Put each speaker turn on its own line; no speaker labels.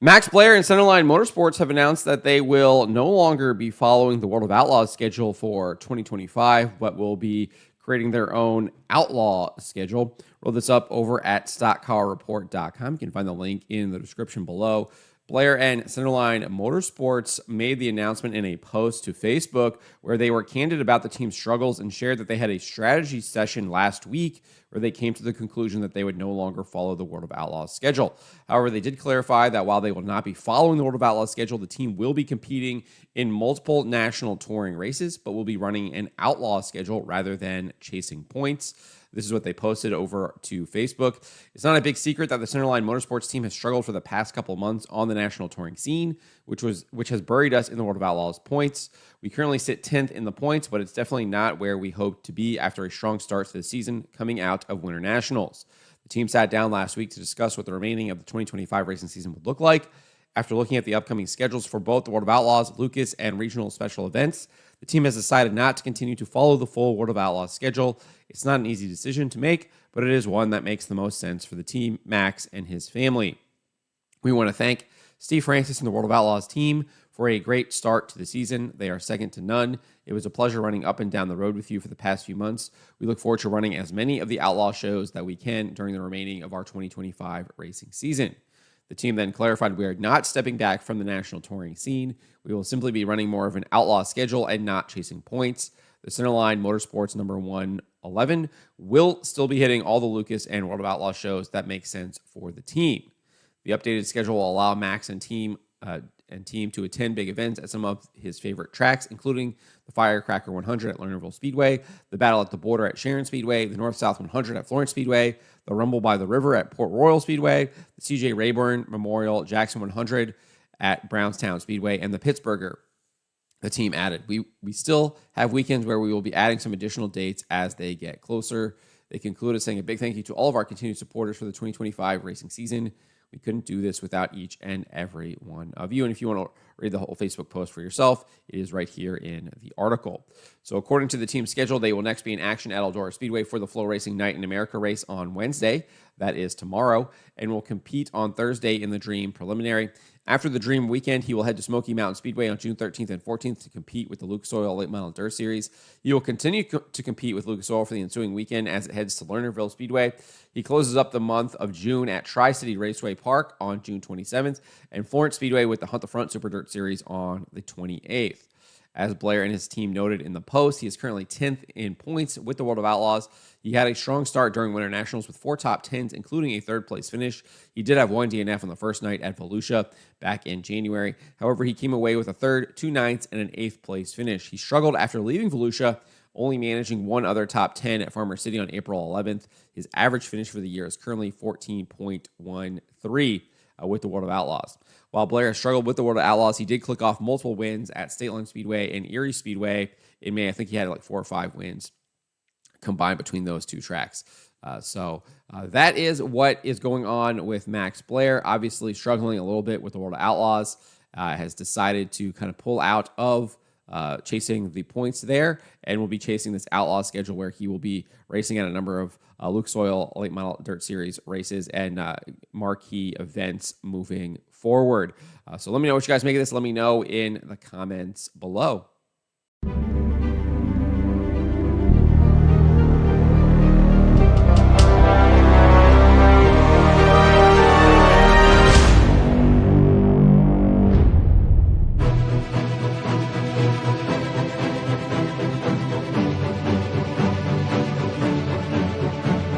Max Blair and Centerline Motorsports have announced that they will no longer be following the World of Outlaws schedule for 2025, but will be creating their own outlaw schedule. Roll this up over at stockcarreport.com. You can find the link in the description below. Blair and Centerline Motorsports made the announcement in a post to Facebook where they were candid about the team's struggles and shared that they had a strategy session last week where they came to the conclusion that they would no longer follow the World of Outlaws schedule. However, they did clarify that while they will not be following the World of Outlaws schedule, the team will be competing in multiple national touring races, but will be running an outlaw schedule rather than chasing points. This is what they posted over to Facebook. It's not a big secret that the Centerline Motorsports team has struggled for the past couple of months on the national touring scene, which has buried us in the World of Outlaws points. We currently sit 10th in the points, but it's definitely not where we hoped to be after a strong start to the season coming out of Winter Nationals. The team sat down last week to discuss what the remaining of the 2025 racing season would look like. After looking at the upcoming schedules for both the World of Outlaws, Lucas, and regional special events, the team has decided not to continue to follow the full World of Outlaws schedule. It's not an easy decision to make, but it is one that makes the most sense for the team, Max, and his family. We want to thank Steve Francis and the World of Outlaws team for a great start to the season. They are second to none. It was a pleasure running up and down the road with you for the past few months. We look forward to running as many of the Outlaw shows that we can during the remaining of our 2025 racing season. The team then clarified we are not stepping back from the national touring scene. We will simply be running more of an outlaw schedule and not chasing points. The Centerline Motorsports number 111 will still be hitting all the Lucas and World of Outlaws shows that make sense for the team. The updated schedule will allow Max and team to attend big events at some of his favorite tracks, including the Firecracker 100 at Lernerville Speedway, the Battle at the Border at Sharon Speedway, the North-South 100 at Florence Speedway, the Rumble by the River at Port Royal Speedway, the C.J. Rayburn Memorial Jackson 100 at Brownstown Speedway, and the Pittsburgher. The team added. We still have weekends where we will be adding some additional dates as they get closer. They concluded saying a big thank you to all of our continued supporters for the 2025 racing season. We couldn't do this without each and every one of you. And if you want to read the whole Facebook post for yourself, it is right here in the article. So according to the team's schedule, they will next be in action at Eldora Speedway for the Flow Racing Night in America race on Wednesday. That is tomorrow. And will compete on Thursday in the Dream Preliminary. After the Dream weekend, he will head to Smoky Mountain Speedway on June 13th and 14th to compete with the Lucas Oil Late Model Dirt Series. He will continue to compete with Lucas Oil for the ensuing weekend as it heads to Lernerville Speedway. He closes up the month of June at Tri-City Raceway Park on June 27th and Florence Speedway with the Hunt the Front Super Dirt Series on the 28th. As Blair and his team noted in the post, he is currently 10th in points with the World of Outlaws. He had a strong start during Winter Nationals with 4 top 10s, including a third-place finish. He did have 1 DNF on the first night at Volusia back in January. However, he came away with a 3rd, 2 9ths, and an 8th-place finish. He struggled after leaving Volusia, only managing 1 other top 10 at Farmer City on April 11th. His average finish for the year is currently 14.13 with the World of Outlaws. While Blair struggled with the World of Outlaws, he did click off multiple wins at State Line Speedway and Erie Speedway in May. I think he had like 4 or 5 wins combined between those 2 tracks. So that is what is going on with Max Blair. Obviously struggling a little bit with the World of Outlaws. Has decided to kind of pull out of chasing the points there and will be chasing this outlaw schedule where he will be racing at a number of Lucas Oil Late Model Dirt Series races and marquee events moving forward. So let me know what you guys make of this. Let me know in the comments below.